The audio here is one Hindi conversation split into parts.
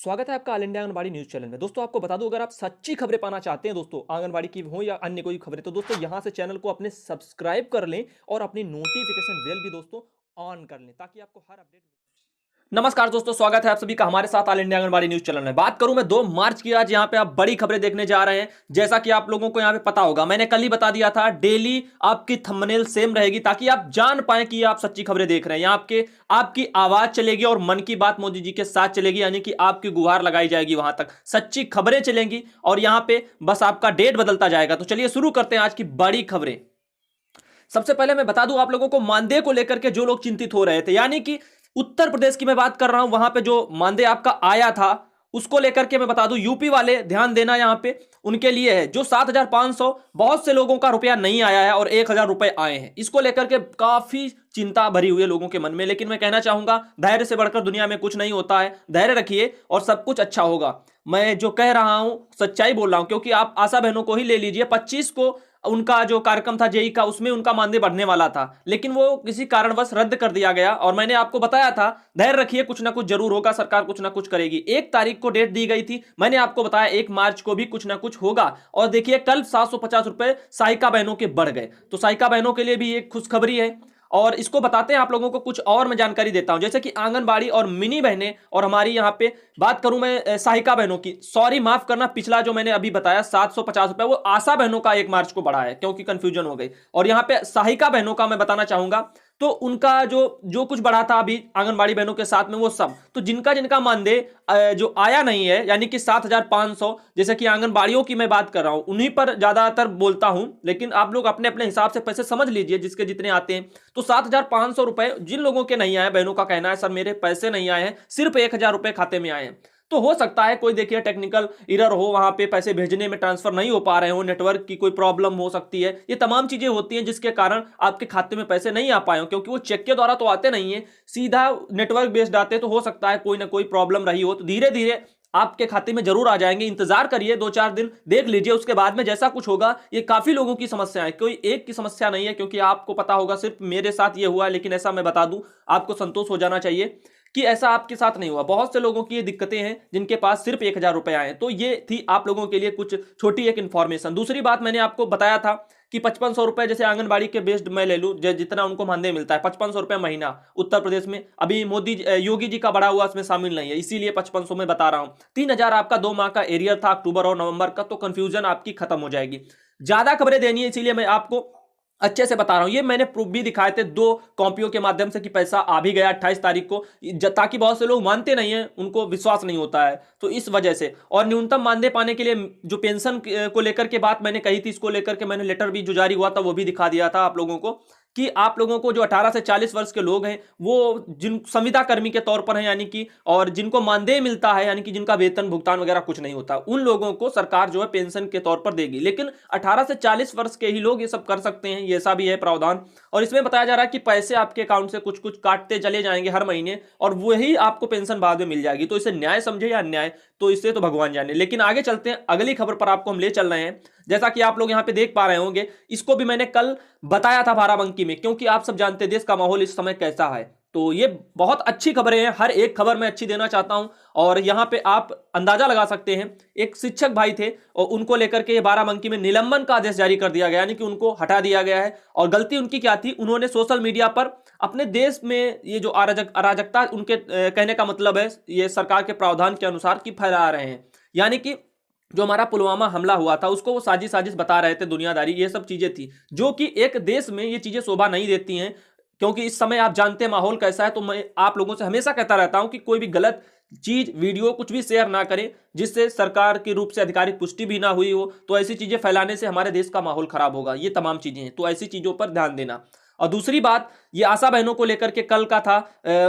स्वागत है आपका all India anganwadi news channel में। दोस्तों आपको बता दूं, अगर आप सच्ची खबरें पाना चाहते हैं दोस्तों, आंगनबाड़ी की हो या अन्य कोई खबरें, तो दोस्तों यहां से चैनल को अपने सब्सक्राइब कर लें और अपनी नोटिफिकेशन बेल भी दोस्तों ऑन कर लें, ताकि आपको हर अपडेट। नमस्कार दोस्तों, स्वागत है आप सभी का हमारे साथ all India anganwadi news channel में। बात करूं मैं 2 मार्च की, आज यहां पे आप बड़ी खबरें देखने जा रहे हैं। जैसा कि आप लोगों को यहां पे पता होगा, मैंने कल ही बता दिया था, डेली आपकी थंबनेल सेम रहेगी ताकि आप जान पाएं कि आप सच्ची खबरें देख रहे हैं। यहां आपकी आवाज चलेगी और मन की बात मोदी जी के साथ चलेगी, यानी कि आपकी गुहार लगाई जाएगी, वहां तक सच्ची खबरें चलेंगी और यहां पे बस आपका डेट बदलता जाएगा। तो चलिए शुरू करते हैं आज की बड़ी खबरें। सबसे पहले मैं बता दूं आप लोगों को, मानदेय को लेकर के जो लोग चिंतित हो रहे थे, यानी कि उत्तर प्रदेश की मैं बात कर रहा हूं, वहां पे जो मानदेय आपका आया था उसको लेकर के मैं बता दूं, यूपी वाले ध्यान देना, यहां पे उनके लिए है जो 7,500, बहुत से लोगों का रुपया नहीं आया है और 1,000 रुपए आए हैं। इसको लेकर के काफी चिंता भरी हुई है लोगों के मन में, लेकिन मैं कहना चाहूंगा, धैर्य से बढ़कर दुनिया में कुछ नहीं होता है। धैर्य रखिए और सब कुछ अच्छा होगा। मैं जो कह रहा हूं सच्चाई बोल रहा हूं, क्योंकि आप आशा बहनों को ही ले लीजिए। 25 को उनका जो कार्यक्रम था जेई का, उसमें उनका मानदेय बढ़ने वाला था, लेकिन वो किसी कारणवश रद्द कर दिया गया और मैंने आपको बताया था, धैर्य रखिए, कुछ ना कुछ जरूर होगा, सरकार कुछ ना कुछ करेगी। 1 तारीख को डेट दी गई थी, मैंने आपको बताया 1 मार्च को भी कुछ ना कुछ होगा। और देखिए कल 750 रुपए सहायिका बहनों के बढ़ गए, तो सहायिका बहनों के लिए भी एक खुशखबरी है। और इसको बताते हैं आप लोगों को, कुछ और मैं जानकारी देता हूं, जैसे कि आंगनबाड़ी और मिनी बहनें, और हमारी यहां पे बात करूं मैं सहायिका बहनों की, सॉरी माफ करना, पिछला जो मैंने अभी बताया 750 रुपए, वो आशा बहनों का 1 मार्च को बढ़ा है, क्योंकि कंफ्यूजन हो गई। और यहां पे सहायिका बहनों का मैं बताना चाहूंगा, तो उनका जो जो कुछ बढ़ा था अभी आंगनबाड़ी बहनों के साथ में, वो सब तो जिनका जिनका मानदेय जो आया नहीं है, यानी कि 7,500, जैसे कि आंगनबाड़ियों की मैं बात कर रहा हूं, उन्हीं पर ज्यादातर बोलता हूं, लेकिन आप लोग अपने अपने हिसाब से पैसे समझ लीजिए जिसके जितने आते हैं। तो 7,500 रुपए जिन लोगों के नहीं आए, बहनों का कहना है सर मेरे पैसे नहीं आए हैं, सिर्फ 1,000 रुपए खाते में आए हैं। तो हो सकता है कोई देखिए टेक्निकल एरर हो, वहां पे पैसे भेजने में ट्रांसफर नहीं हो पा रहे हो, नेटवर्क की कोई प्रॉब्लम हो सकती है, ये तमाम चीजें होती हैं जिसके कारण आपके खाते में पैसे नहीं आ पाए हो, क्योंकि वो चेक के द्वारा तो आते नहीं है, सीधा नेटवर्क बेस्ड आते, तो हो सकता है कोई ना कोई प्रॉब्लम रही हो। तो धीरे धीरे आपके खाते में जरूर आ जाएंगे, इंतजार करिए, 2-4 दिन देख लीजिए, उसके बाद में जैसा कुछ होगा। ये काफी लोगों की समस्या है, कोई एक की समस्या नहीं है, क्योंकि आपको पता होगा सिर्फ मेरे साथ ये हुआ है, लेकिन ऐसा मैं बता दूं, आपको संतोष हो जाना चाहिए कि ऐसा आपके साथ नहीं हुआ। बहुत से लोगों की ये दिक्कतें हैं जिनके पास सिर्फ 1,000 रुपए आए। तो ये थी आप लोगों के लिए कुछ छोटी एक इंफॉर्मेशन। दूसरी बात, मैंने आपको बताया था कि 5,500 रुपए, जैसे आंगनबाड़ी के बेस्ड मैं ले लूं, जितना उनको मानदेय मिलता है 5,500 रुपए महीना उत्तर प्रदेश में, अभी योगी जी का बढ़ा हुआ इसमें शामिल नहीं है, इसीलिए 5,500 में बता रहा हूं। 3,000 आपका 2 माह का एरियर था, अक्टूबर और नवंबर का, तो कंफ्यूजन आपकी खत्म हो जाएगी। ज्यादा खबरें देनी है, इसीलिए मैं आपको अच्छे से बता रहा हूं। ये मैंने प्रूफ भी दिखाए थे 2 कॉपियों के माध्यम से कि पैसा आ भी गया 28 तारीख को, ताकि बहुत से लोग मानते नहीं हैं, उनको विश्वास नहीं होता है, तो इस वजह से। और न्यूनतम मानदेय पाने के लिए जो पेंशन को लेकर के बात मैंने कही थी, इसको लेकर के मैंने लेटर भी जो जारी हुआ था वो भी दिखा दिया था आप लोगों को, कि आप लोगों को जो 18 से 40 वर्ष के लोग हैं, वो जिन संविदा कर्मी के तौर पर हैं, यानी कि, और जिनको मानदेय मिलता है, यानी कि जिनका वेतन भुगतान वगैरह कुछ नहीं होता, उन लोगों को सरकार जो है पेंशन के तौर पर देगी। लेकिन 18 से 40 वर्ष के ही लोग ये सब कर सकते हैं, ये ऐसा भी है प्रावधान। और इसमें बताया जा रहा है कि पैसे आपके अकाउंट से कुछ कुछ काटते चले जाएंगे हर महीने, और वही आपको पेंशन बाद में मिल जाएगी। तो इसे न्याय समझे या अन्याय, तो इससे तो भगवान जाने। लेकिन आगे चलते हैं, अगली खबर पर आपको हम ले चल रहे हैं। जैसा कि आप लोग यहां पे देख पा रहे होंगे, इसको भी मैंने कल बताया था बाराबंकी में, क्योंकि आप सब जानते हैं देश का माहौल इस समय कैसा है। तो ये बहुत अच्छी खबरें हैं, हर एक खबर मैं अच्छी देना चाहता हूं। और यहां पे आप अंदाजा लगा सकते हैं, एक शिक्षक भाई थे और उनको लेकर के बाराबंकी में निलंबन का आदेश जारी कर दिया गया, यानी कि उनको हटा दिया गया है। और गलती उनकी क्या थी, उन्होंने सोशल मीडिया पर अपने देश में ये जो अराजकता, उनके कहने का मतलब है ये सरकार के प्रावधान के अनुसार की फैला रहे हैं, यानी कि जो हमारा पुलवामा हमला हुआ था उसको वो साजिश बता रहे थे, दुनियादारी, ये सब चीजें थी, जो कि एक देश में ये चीजें शोभा नहीं देती हैं। क्योंकि इस समय आप जानते हैं माहौल कैसा है, तो मैं आप लोगों से हमेशा कहता रहता हूं कि कोई भी गलत चीज, वीडियो कुछ भी शेयर ना करें जिससे सरकार के रूप से आधिकारिक पुष्टि भी ना हुई हो, तो ऐसी चीजें फैलाने से हमारे देश का माहौल खराब होगा। ये तमाम चीजें हैं, तो ऐसी चीजों पर ध्यान देना। और दूसरी बात, ये आशा बहनों को लेकर के कल का था,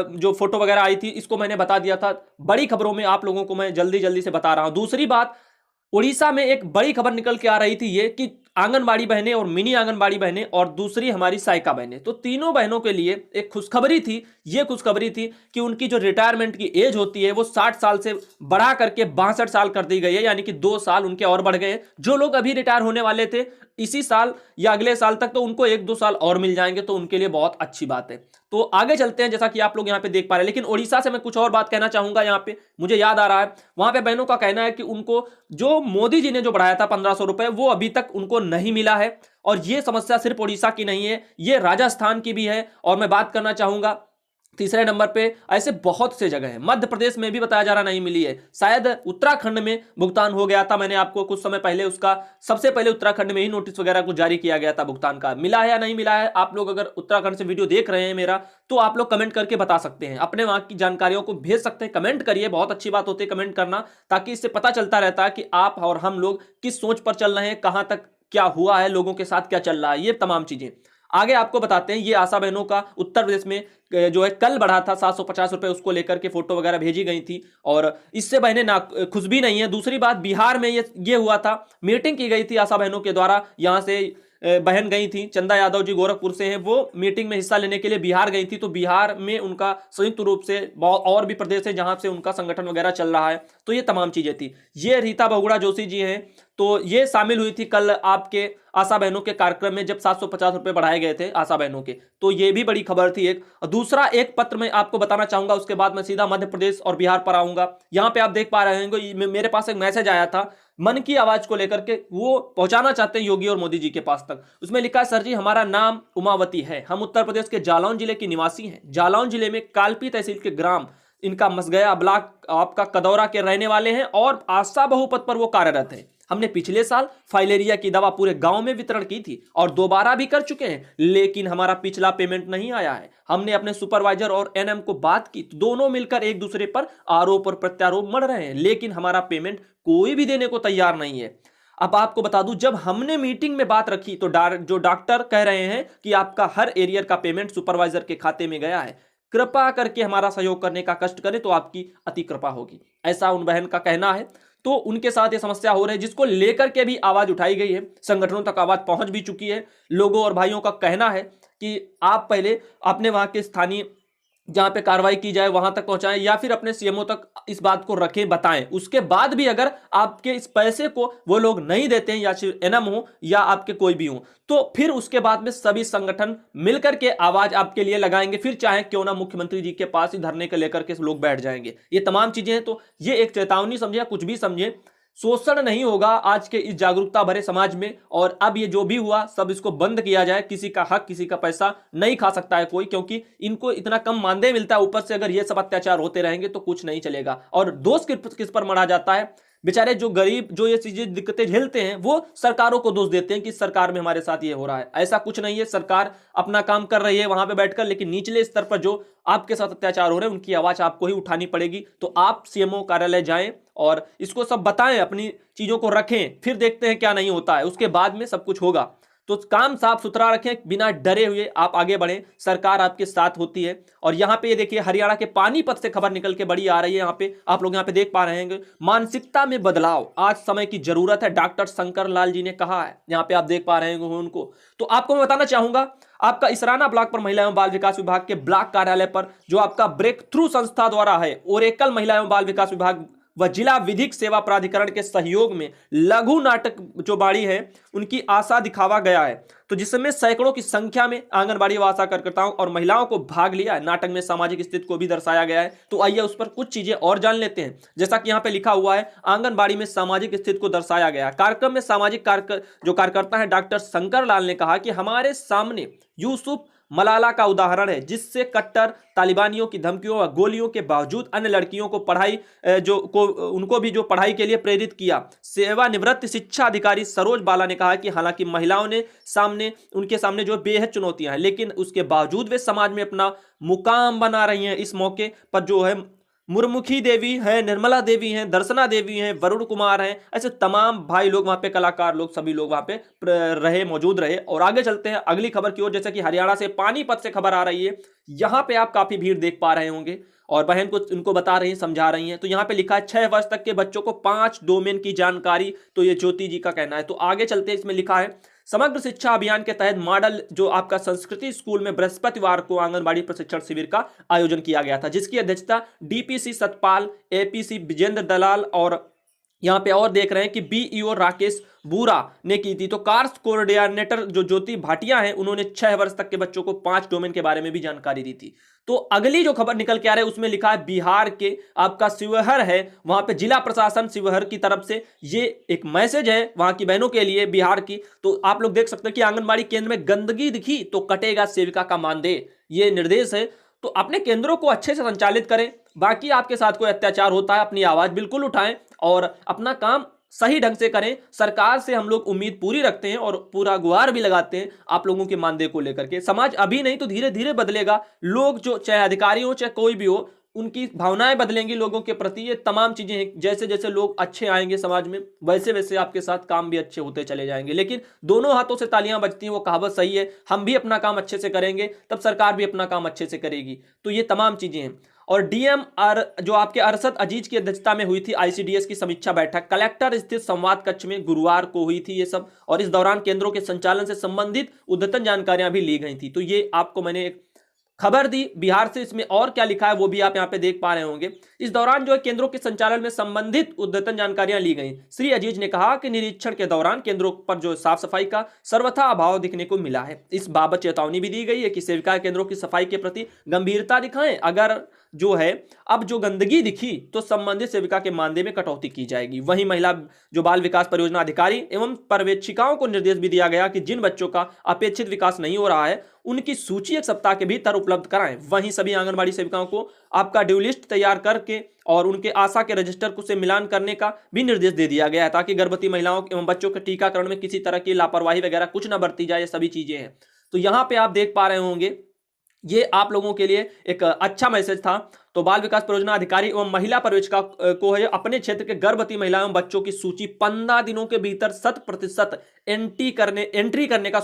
जो फोटो वगैरह आई थी, इसको मैंने बता दिया था। बड़ी खबरों में आप लोगों को मैं जल्दी जल्दी से बता रहा हूं। दूसरी बात, उड़ीसा में एक बड़ी खबर निकल के आ रही थी, ये कि आंगनबाड़ी बहनें और मिनी आंगनबाड़ी बहनें और दूसरी हमारी सहायिका बहनें, तो तीनों बहनों के लिए एक खुशखबरी थी। ये खुशखबरी थी कि उनकी जो रिटायरमेंट की एज होती है वो 60 साल से बढ़ा करके 62 साल कर दी गई है, यानी कि 2 साल उनके और बढ़ गए हैं। जो लोग अभी रिटायर होने वाले थे इसी साल या अगले साल तक, तो उनको 1-2 साल और मिल जाएंगे, तो उनके लिए बहुत अच्छी बात है। तो आगे चलते हैं, जैसा कि आप लोग यहाँ पे देख पा रहे हैं। लेकिन ओडिशा से मैं कुछ और बात कहना चाहूंगा। यहाँ पे मुझे याद आ रहा है, वहां पे बहनों का कहना है कि उनको जो मोदी जी ने जो बढ़ाया था 1500 रुपए, वो अभी तक उनको नहीं मिला है। और ये समस्या सिर्फ ओडिशा की नहीं है, ये राजस्थान की भी है। और मैं बात करना चाहूंगा तीसरे नंबर पे, ऐसे बहुत से जगह हैं। मध्य प्रदेश में भी बताया जा रहा नहीं मिली है, शायद उत्तराखंड में भुगतान हो गया था। मैंने आपको कुछ समय पहले उसका, सबसे पहले उत्तराखंड में ही नोटिस वगैरह कुछ जारी किया गया था भुगतान का। मिला है या नहीं मिला है, आप लोग अगर उत्तराखंड से वीडियो देख रहे हैं मेरा, तो आप लोग कमेंट करके बता सकते हैं, अपने वहां की जानकारियों को भेज सकते हैं। कमेंट करिए, बहुत अच्छी बात होती है कमेंट करना, ताकि इससे पता चलता रहता है कि आप और हम लोग किस सोच पर चल रहे हैं, कहां तक क्या हुआ है, लोगों के साथ क्या चल रहा है, ये तमाम चीजें आगे आपको बताते हैं। ये आशा बहनों का उत्तर प्रदेश में जो है कल बढ़ा था 750 रुपए, उसको लेकर के फोटो वगैरह भेजी गई थी, और इससे बहनें ना खुश भी नहीं है। दूसरी बात, बिहार में ये हुआ था, मीटिंग की गई थी आशा बहनों के द्वारा। यहां से बहन गई थी, चंदा यादव जी गोरखपुर से हैं, वो मीटिंग में हिस्सा लेने के लिए बिहार गई थी। तो बिहार में उनका संयुक्त रूप से और भी प्रदेश है जहां से उनका संगठन वगैरह चल रहा है। तो ये तमाम चीजें थी। ये रीता बहुगुणा जोशी जी हैं, तो ये शामिल हुई थी कल आपके आशा बहनों के कार्यक्रम में, जब 750 रुपए बढ़ाए गए थे आशा बहनों के। तो ये भी बड़ी खबर थी एक। दूसरा एक पत्र मैं आपको बताना चाहूंगा, उसके बाद मैं सीधा मध्य प्रदेश और बिहार पर आऊंगा। यहां पे आप देख पा रहे होंगे, मेरे पास एक मैसेज आया था मन की आवाज को लेकर के, वो पहुंचाना चाहते हैं योगी और मोदी जी के पास तक। उसमें लिखा है, सर जी हमारा नाम उमावती है, हम उत्तर प्रदेश के जालौन जिले के निवासी हैं। जालौन जिले में कालपी तहसील के ग्राम इनका मसगया ब्लॉक आपका कदौरा के रहने वाले हैं और आशा बहु पद पर वो कार्यरत हैं। हमने पिछले साल फाइलेरिया की दवा पूरे गांव में वितरण की थी और दोबारा भी कर चुके हैं, लेकिन हमारा पिछला पेमेंट नहीं आया है। हमने अपने सुपरवाइजर और एनएम को बात की, तो दोनों मिलकर एक दूसरे पर आरोप और प्रत्यारोप मढ़ रहे हैं, लेकिन हमारा पेमेंट कोई भी देने को तैयार नहीं है। अब आपको बता दूं, जब हमने मीटिंग में बात रखी तो जो डॉक्टर कह रहे हैं कि आपका हर एरियर का पेमेंट सुपरवाइजर के खाते में गया है, कृपा करके हमारा सहयोग करने का कष्ट करें तो आपकी अति कृपा होगी, ऐसा उन बहन का कहना है। तो उनके साथ ये समस्या हो रही है, जिसको लेकर के भी आवाज उठाई गई है, संगठनों तक आवाज पहुंच भी चुकी है। लोगों और भाइयों का कहना है कि आप पहले अपने वहां के स्थानीय जहां पे कार्रवाई की जाए वहां तक पहुंचाएं, या फिर अपने सीएमओ तक इस बात को रखें, बताएं। उसके बाद भी अगर आपके इस पैसे को वो लोग नहीं देते हैं, या फिर एनएम हो या आपके कोई भी हो, तो फिर उसके बाद में सभी संगठन मिलकर के आवाज आपके लिए लगाएंगे। फिर चाहे क्यों ना मुख्यमंत्री जी के पास ही धरने को लेकर के लोग बैठ जाएंगे। ये तमाम चीजें हैं। तो ये एक चेतावनी समझे या कुछ भी समझे, शोषण नहीं होगा आज के इस जागरूकता भरे समाज में। और अब ये जो भी हुआ सब इसको बंद किया जाए। किसी का हक, किसी का पैसा नहीं खा सकता है कोई, क्योंकि इनको इतना कम मानदेय मिलता है। ऊपर से अगर ये सब अत्याचार होते रहेंगे तो कुछ नहीं चलेगा। और दोष किस पर मढ़ा जाता है, बेचारे जो गरीब, जो ये चीजें दिक्कतें झेलते हैं, वो सरकारों को दोष देते हैं कि सरकार में हमारे साथ ये हो रहा है। ऐसा कुछ नहीं है, सरकार अपना काम कर रही है वहां पे बैठकर, लेकिन निचले स्तर पर जो आपके साथ अत्याचार हो रहे हैं उनकी आवाज आपको ही उठानी पड़ेगी। तो आप सीएमओ कार्यालय जाएं और इसको सब बताएं, अपनी चीजों को रखें, फिर देखते हैं क्या नहीं होता है, उसके बाद में सब कुछ होगा। तो काम साफ सुथरा रखें, बिना डरे हुए आप आगे बढ़ें, सरकार आपके साथ होती है। और यहां पे ये देखिए, हरियाणा के पानीपत से खबर निकल के बड़ी आ रही है। यहां पे आप लोग यहां पे देख पा रहे हैं, मानसिकता में बदलाव आज समय की जरूरत है, डॉक्टर शंकर लाल जी ने कहा है। यहां पे आप देख पा रहे हैं उनको। तो आपको मैं बताना चाहूंगा, आपका इसराना ब्लॉक पर महिला एवं बाल विकास विभाग के ब्लॉक कार्यालय पर जो आपका ब्रेक थ्रू संस्था द्वारा है, ओरेकल महिला एवं बाल विकास विभाग व जिला विधिक सेवा प्राधिकरण के सहयोग में लघु नाटक जो बाड़ी है उनकी आशा दिखावा गया है। तो जिसमें सैकड़ों की संख्या में आंगनबाड़ी व आशा कार्यकर्ताओं और महिलाओं को भाग लिया है। नाटक में सामाजिक स्थिति को भी दर्शाया गया है। तो आइए उस पर कुछ चीजें और जान लेते हैं। जैसा कि यहाँ पे लिखा हुआ है, आंगनबाड़ी में सामाजिक स्थिति को दर्शाया गया है। कार्यक्रम में सामाजिक जो कार्यकर्ता है डॉक्टर शंकर लाल ने कहा कि हमारे सामने यूसुफ मलाला का उदाहरण है, जिससे कट्टर तालिबानियों की धमकियों व गोलियों के बावजूद अन्य लड़कियों को उनको भी जो पढ़ाई के लिए प्रेरित किया। सेवानिवृत्त शिक्षा अधिकारी सरोज बाला ने कहा कि हालांकि महिलाओं ने उनके सामने जो बेहद चुनौतियां हैं, लेकिन उसके बावजूद वे समाज में अपना मुकाम बना रही हैं। इस मौके पर जो है मुरमुखी देवी है, निर्मला देवी हैं, दर्शना देवी हैं, वरुण कुमार हैं, ऐसे तमाम भाई लोग वहां पे, कलाकार लोग, सभी लोग वहां पे मौजूद रहे। और आगे चलते हैं अगली खबर की ओर। जैसे कि हरियाणा से पानीपत से खबर आ रही है, यहां पे आप काफी भीड़ देख पा रहे होंगे और बहन को उनको बता रही हैं, समझा रही हैं। तो यहां पे लिखा है 6 वर्ष तक के बच्चों को 5 डोमेन की जानकारी। तो ये ज्योति जी का कहना है। तो आगे चलते हैं, इसमें लिखा है समग्र शिक्षा अभियान के तहत मॉडल जो आपका संस्कृति स्कूल में बृहस्पतिवार को आंगनबाड़ी प्रशिक्षण शिविर का आयोजन किया गया था, जिसकी अध्यक्षता डीपीसी सतपाल, एपीसी विजेंद्र दलाल और यहाँ पे और देख रहे हैं कि बीईओ राकेश बूरा ने की थी। तो कार्स कोऑर्डिनेटर जो ज्योति भाटिया हैं, उन्होंने 6 वर्ष तक के बच्चों को 5 डोमेन के बारे में भी जानकारी दी थी। तो अगली जो खबर निकल के आ रही है उसमें लिखा है बिहार के आपका शिवहर है, वहां पे जिला प्रशासन शिवहर की तरफ से ये एक मैसेज है वहां की बहनों के लिए बिहार की। तो आप लोग देख सकते हैं कि आंगनबाड़ी केंद्र में गंदगी दिखी तो कटेगा सेविका का मानदेय, ये निर्देश है। तो अपने केंद्रों को अच्छे से संचालित करें। बाकी आपके साथ कोई अत्याचार होता है, अपनी आवाज बिल्कुल उठाएं और अपना काम सही ढंग से करें। सरकार से हम लोग उम्मीद पूरी रखते हैं और पूरा गुहार भी लगाते हैं आप लोगों के मानदेय को लेकर के। समाज अभी नहीं तो धीरे धीरे बदलेगा। लोग जो चाहे अधिकारी हो चाहे कोई भी हो, उनकी भावनाएं बदलेंगी लोगों के प्रति। ये तमाम चीजें हैं, जैसे जैसे लोग अच्छे आएंगे समाज में वैसे वैसे आपके साथ काम भी अच्छे होते चले जाएंगे। लेकिन दोनों हाथों से तालियां बजती हैं, वो कहावत सही है। हम भी अपना काम अच्छे से करेंगे तब सरकार भी अपना काम अच्छे से करेगी। तो ये तमाम चीजें हैं। और डीएम जो आपके अरशद अजीज की अध्यक्षता में हुई थी आईसीडीएस की समीक्षा बैठक कलेक्टर स्थित संवाद कक्ष में गुरुवार को हुई थी ये सब। और इस दौरान केंद्रों के संचालन से संबंधित उद्यतन जानकारियां भी ली गई थी। तो ये आपको मैंने एक खबर दी बिहार से। इसमें और क्या लिखा है वो भी आप यहां पे देख पा रहे होंगे। इस दौरान जो है केंद्रों के संचालन में संबंधित उद्यतन जानकारियां ली गई। श्री अजीज ने कहा कि निरीक्षण के दौरान केंद्रों पर जो साफ सफाई का सर्वथा अभाव दिखने को मिला है। इस बाबत चेतावनी भी दी गई है कि सेविका केंद्रों की सफाई के प्रति गंभीरता दिखाएं। अगर जो है अब जो गंदगी दिखी तो संबंधित सेविका के मानदेय में कटौती की जाएगी। वहीं महिला जो बाल विकास परियोजना अधिकारी एवं पर्यवेक्षिकाओं को निर्देश भी दिया गया कि जिन बच्चों का अपेक्षित विकास नहीं हो रहा है उनकी सूची 1 सप्ताह के भीतर उपलब्ध कराएं। वहीं सभी आंगनबाड़ी सेविकाओं को आपका ड्यू लिस्ट तैयार करके और उनके आशा के रजिस्टर को से मिलान करने का भी निर्देश दे दिया गया है, ताकि गर्भवती महिलाओं एवं बच्चों के टीकाकरण में किसी तरह की लापरवाही वगैरह कुछ न बरती जाए। ये सभी चीजें हैं। तो यहां पे आप देख पा रहे होंगे ये आप लोगों के लिए एक अच्छा मैसेज था। तो बाल विकास परियोजना अधिकारी एवं महिला पर्यवेक्षिका को है अपने क्षेत्र के गर्भवती महिलाओं एवं बच्चों की सूची 15 दिनों के भीतर 100% एंट्री करने का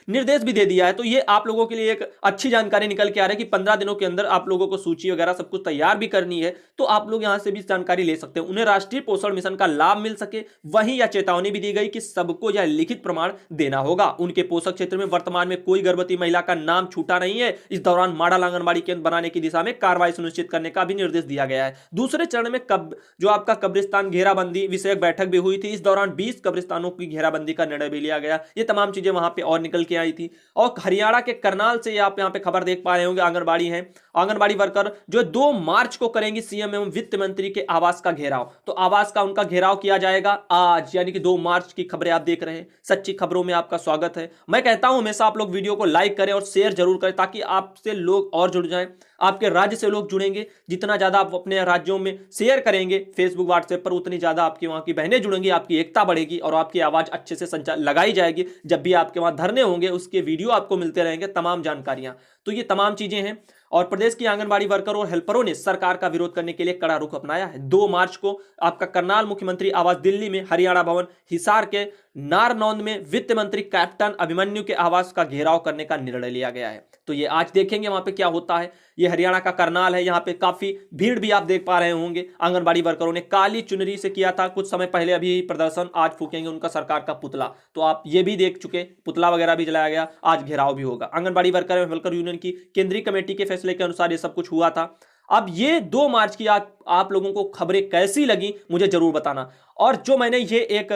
निर्देश भी दे दिया है। तो ये आप लोगों के लिए एक अच्छी जानकारी निकल के आ रही है कि 15 दिनों के अंदर आप लोगों को सूची वगैरह सब कुछ तैयार भी करनी है। तो आप लोग यहां से भी जानकारी ले सकते हैं, उन्हें राष्ट्रीय पोषण मिशन का लाभ मिल सके। वहीं यह चेतावनी भी दी गई कि सबको यह लिखित प्रमाण देना होगा। उनके पोषक क्षेत्र में वर्तमान में कोई गर्भवती महिला का नाम छूटा नहीं है। इस दौरान मॉडल आंगनबाड़ी केंद्र बनाने की दिशा में कार्रवाई सुनिश्चित करने का भी निर्देश दिया गया है। दूसरे चरण में जो आपका कब्रिस्तान घेराबंदी विषयक बैठक भी हुई थी। इस दौरान 20 कब्रिस्तानों की घेराबंदी का निर्णय भी लिया गया। ये तमाम चीजें वहां पे और निकल के आई थी। और हरियाणा के करनाल से आप यहां पे खबर देख पा रहे होंगे, आंगनबाड़ी है, आंगनबाड़ी वर्कर जो 2 मार्च को करेंगी सीएम एवं वित्त मंत्री के आवास का घेराव। तो आवास का उनका घेराव किया जाएगा आज, यानी कि 2 मार्च की खबरें आप देख रहे हैं। सच्ची खबरों में आपका स्वागत है। मैं कहता हूं हमेशा आप लोग वीडियो को लाइक करें और शेयर जरूर करें, ताकि आपसे लोग और जुड़ जाएं, आपके राज्य से लोग जुड़ेंगे। जितना ज्यादा आप अपने राज्यों में शेयर करेंगे फेसबुक व्हाट्सएप पर, उतनी ज्यादा आपकी वहां की बहनें जुड़ेंगी, आपकी एकता बढ़ेगी और आपकी आवाज अच्छे से लगाई जाएगी। जब भी आपके वहां धरने होंगे उसके वीडियो आपको मिलते रहेंगे, तमाम जानकारियां। तो ये तमाम चीजें हैं। और प्रदेश की आंगनबाड़ी वर्कर और हेल्परों ने सरकार का विरोध करने के लिए कड़ा रुख अपनाया है। 2 मार्च को आपका करनाल मुख्यमंत्री आवास दिल्ली में, हरियाणा भवन हिसार के नारनौंद में वित्त मंत्री कैप्टन अभिमन्यु के आवास का घेराव करने का निर्णय लिया गया है। तो ये आज देखेंगे वहां पे क्या होता है। ये हरियाणा का करनाल है, यहाँ पे काफी भीड़ भी आप देख पा रहे होंगे। आंगनबाड़ी वर्करों ने काली चुनरी से किया था कुछ समय पहले अभी प्रदर्शन, आज फूकेंगे उनका सरकार का पुतला। तो आप ये भी देख चुके, पुतला वगैरह भी जलाया गया, आज घेराव भी होगा। आंगनबाड़ी वर्कर एवं हेल्पर यूनियन की केंद्रीय कमेटी के फैसले के अनुसार ये सब कुछ हुआ था। अब ये 2 मार्च की आप लोगों को खबरें कैसी लगी मुझे जरूर बताना। और जो मैंने ये एक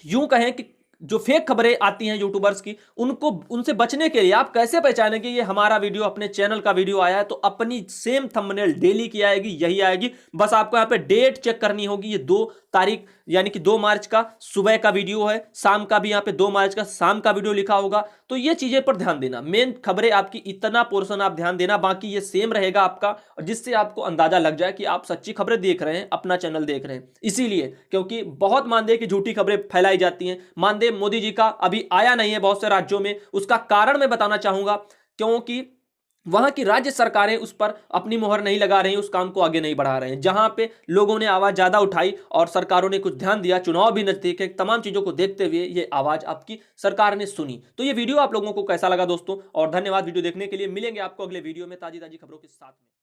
यूं कहें कि जो फेक खबरें आती हैं यूट्यूबर्स की, उनसे बचने के लिए आप कैसे पहचानें कि ये हमारा वीडियो अपने चैनल का वीडियो आया है। तो अपनी सेम थंबनेल डेली की आएगी, यही आएगी। बस आपको यहाँ पे डेट चेक करनी होगी। ये 2 तारीख यानी कि 2 मार्च का सुबह का वीडियो है, शाम का भी यहाँ पे 2 मार्च का शाम का वीडियो लिखा होगा। तो ये चीजें पर ध्यान देना, मेन खबरें आपकी इतना पोर्शन आप ध्यान देना, बाकी ये सेम रहेगा आपका, जिससे आपको अंदाजा लग जाए कि आप सच्ची खबरें देख रहे हैं, अपना चैनल देख रहे हैं। इसीलिए क्योंकि बहुत मानदेय की झूठी खबरें फैलाई जाती हैं। मानदेय मोदी जी का अभी आया नहीं है बहुत से राज्यों में, उसका कारण मैं बताना चाहूंगा। क्योंकि वहां की राज्य सरकारें उस पर अपनी मोहर नहीं लगा रही, उस काम को आगे नहीं बढ़ा रहे हैं। जहां पे लोगों ने आवाज ज्यादा उठाई और सरकारों ने कुछ ध्यान दिया, चुनाव भी नजदीक है, तमाम चीजों को देखते हुए ये आवाज आपकी सरकार ने सुनी। तो ये वीडियो आप लोगों को कैसा लगा दोस्तों, और धन्यवाद वीडियो देखने के लिए। मिलेंगे आपको अगले वीडियो में ताजी खबरों के साथ में।